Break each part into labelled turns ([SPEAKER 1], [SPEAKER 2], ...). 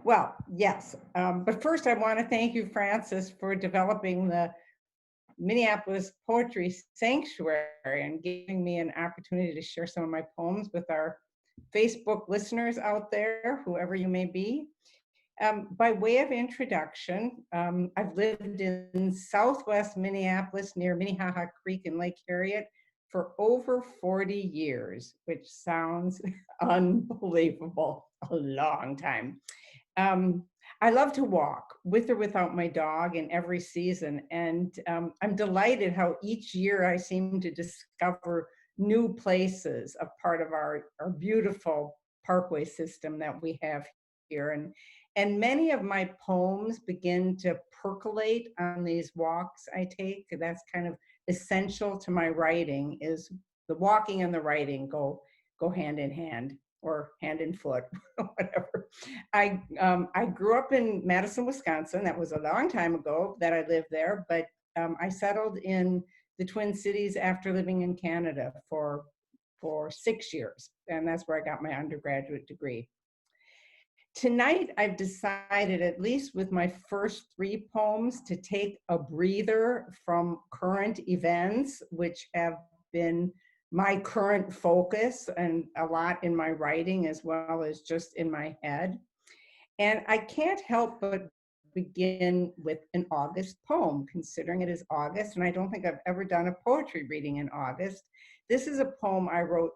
[SPEAKER 1] Well, yes, but first I want to thank you, Francis, for developing the Minneapolis Poetry Sanctuary and giving me an opportunity to share some of my poems with our Facebook listeners out there, whoever you may be. By way of introduction, I've lived in Southwest Minneapolis near Minnehaha Creek in Lake Harriet for over 40 years, which sounds unbelievable, a long time. Um, I love to walk with or without my dog in every season. And I'm delighted how each year I seem to discover new places, a part of our beautiful parkway system that we have here. And many of my poems begin to percolate on these walks I take. That's kind of essential to my writing, is the walking and the writing go hand in hand, or hand and foot, whatever. I grew up in Madison, Wisconsin. That was a long time ago that I lived there, but I settled in the Twin Cities after living in Canada for 6 years, and that's where I got my undergraduate degree. Tonight, I've decided, at least with my first three poems, to take a breather from current events, which have been my current focus and a lot in my writing as well as just in my head. And I can't help but begin with an August poem, considering it is August, and I don't think I've ever done a poetry reading in August. This is a poem I wrote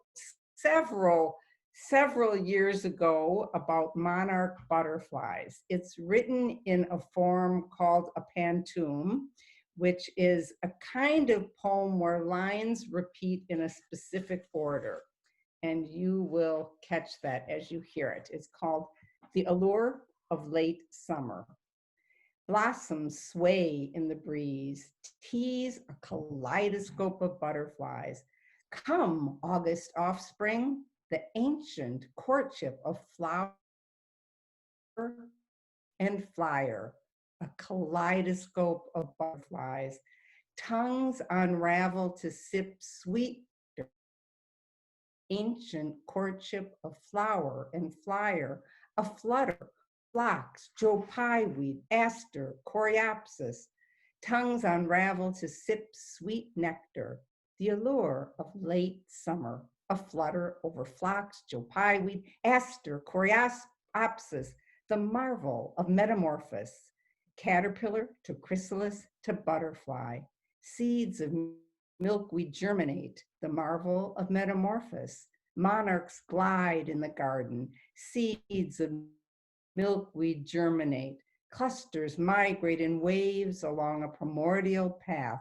[SPEAKER 1] several years ago about monarch butterflies. It's written in a form called a pantoum, which is a kind of poem where lines repeat in a specific order. And you will catch that as you hear it. It's called The Allure of Late Summer. Blossoms sway in the breeze, tease a kaleidoscope of butterflies. Come, August offspring, the ancient courtship of flower and flyer, a kaleidoscope of butterflies. Tongues unravel to sip sweet, ancient courtship of flower and flyer, a flutter, phlox, joe pyeweed, aster, coreopsis. Tongues unravel to sip sweet nectar, the allure of late summer, a flutter over phlox, joe pyeweed, aster, coreopsis, the marvel of metamorphosis, caterpillar to chrysalis to butterfly, seeds of milkweed germinate, the marvel of metamorphosis. Monarchs glide in the garden, seeds of milkweed germinate, clusters migrate in waves along a primordial path.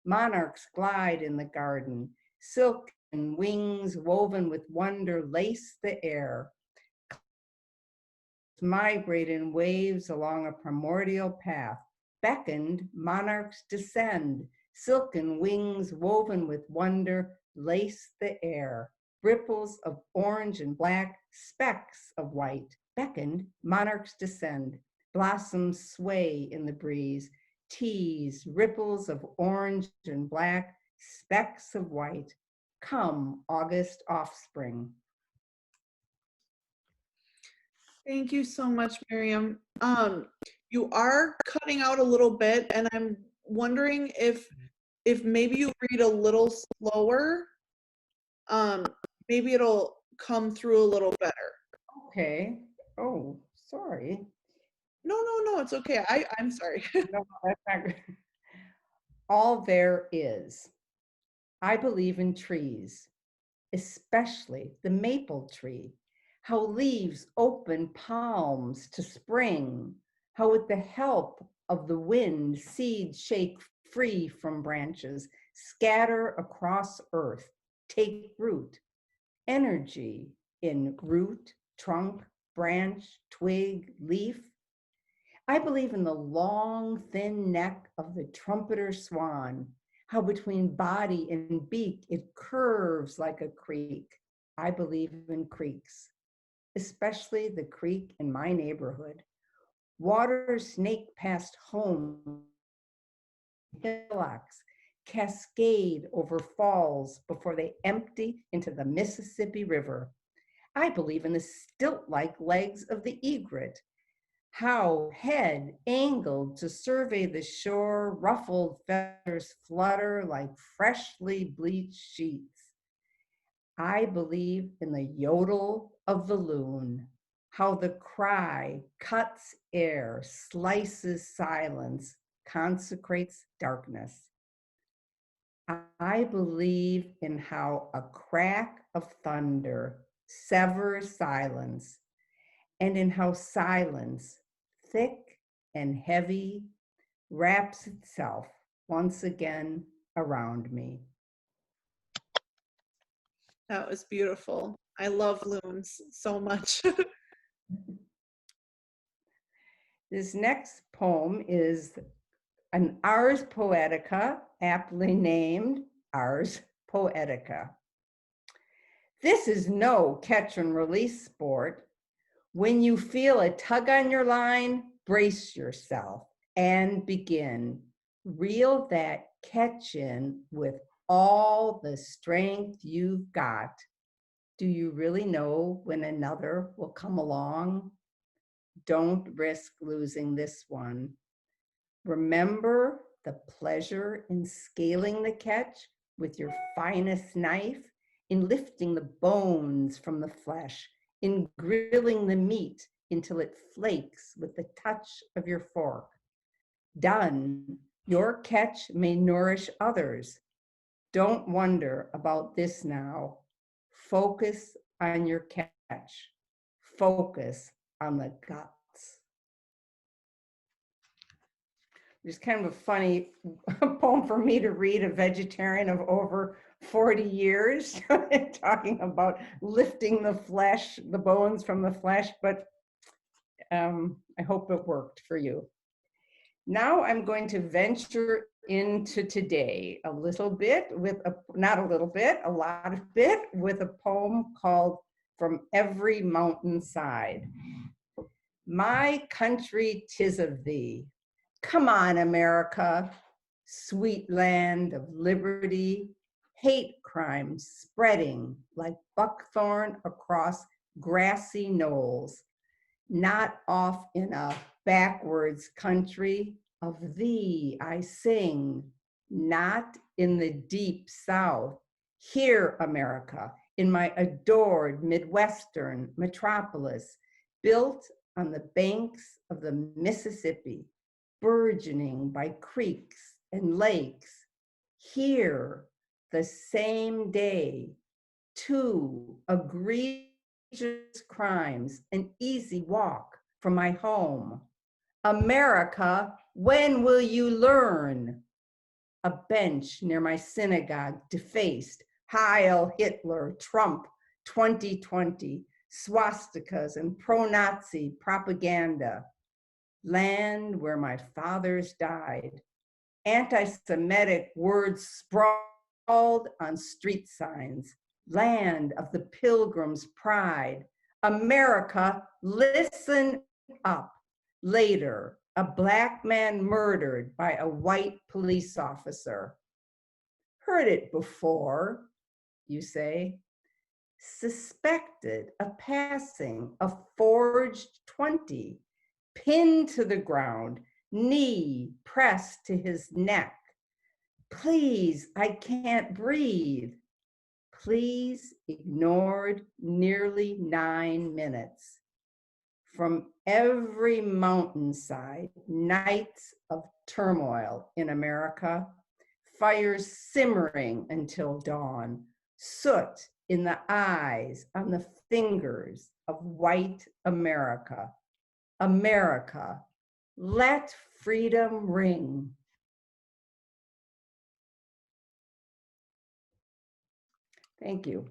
[SPEAKER 1] Monarchs glide in the garden, silken wings woven with wonder lace the air. Migrate in waves along a primordial path. Beckoned, monarchs descend, silken wings woven with wonder lace the air. Ripples of orange and black, specks of white. Beckoned, monarchs descend. Blossoms sway in the breeze. Tease, ripples of orange and black, specks of white. Come, August offspring.
[SPEAKER 2] Thank you so much, Miriam. You are cutting out a little bit, and I'm wondering if maybe you read a little slower, maybe it'll come through a little better.
[SPEAKER 1] Okay. Oh, sorry.
[SPEAKER 2] No, it's okay. I'm sorry.
[SPEAKER 1] No, that's not good. All there is. I believe in trees, especially the maple tree, how leaves open palms to spring, how with the help of the wind, seeds shake free from branches, scatter across earth, take root, energy in root, trunk, branch, twig, leaf. I believe in the long, thin neck of the trumpeter swan, how between body and beak it curves like a creek. I believe in creeks, especially the creek in my neighborhood. Waters snake past home, hillocks, cascade over falls before they empty into the Mississippi River. I believe in the stilt-like legs of the egret, how head angled to survey the shore, ruffled feathers flutter like freshly bleached sheets. I believe in the yodel of the loon, how the cry cuts air, slices silence, consecrates darkness. I believe in how a crack of thunder severs silence, and in how silence, thick and heavy, wraps itself once again around me.
[SPEAKER 2] That was beautiful. I love loons so much.
[SPEAKER 1] This next poem is an Ars Poetica, aptly named Ars Poetica. This is no catch and release sport. When you feel a tug on your line, brace yourself and begin. Reel that catch in with all the strength you've got. Do you really know when another will come along? Don't risk losing this one. Remember the pleasure in scaling the catch with your finest knife, in lifting the bones from the flesh, in grilling the meat until it flakes with the touch of your fork. Done, your catch may nourish others. Don't wonder about this now. Focus on your catch. Focus on the guts. It's kind of a funny poem for me to read, a vegetarian of over 40 years, talking about lifting the flesh, the bones from the flesh, but I hope it worked for you. Now I'm going to venture into today a little bit with not a little bit, a lot of bit, with a poem called From Every Mountainside. My country, 'tis of thee. Come on, America, sweet land of liberty, hate crimes spreading like buckthorn across grassy knolls. Not off in a backwards country, of thee I sing, not in the deep South. Here, America, in my adored Midwestern metropolis, built on the banks of the Mississippi, burgeoning by creeks and lakes. Here, the same day, two egregious crimes, an easy walk from my home. America, when will you learn? A bench near my synagogue defaced, Heil Hitler, Trump, 2020, swastikas and pro-Nazi propaganda. Land where my fathers died. Anti-Semitic words sprawled on street signs. Land of the Pilgrim's pride. America, listen up. Later, a Black man murdered by a white police officer. Heard it before, you say. Suspected of passing a forged 20, pinned to the ground, knee pressed to his neck. Please, I can't breathe. Please ignored nearly 9 minutes. From every mountainside, nights of turmoil in America, fires simmering until dawn, soot in the eyes, on the fingers of white America. America, let freedom ring. Thank you.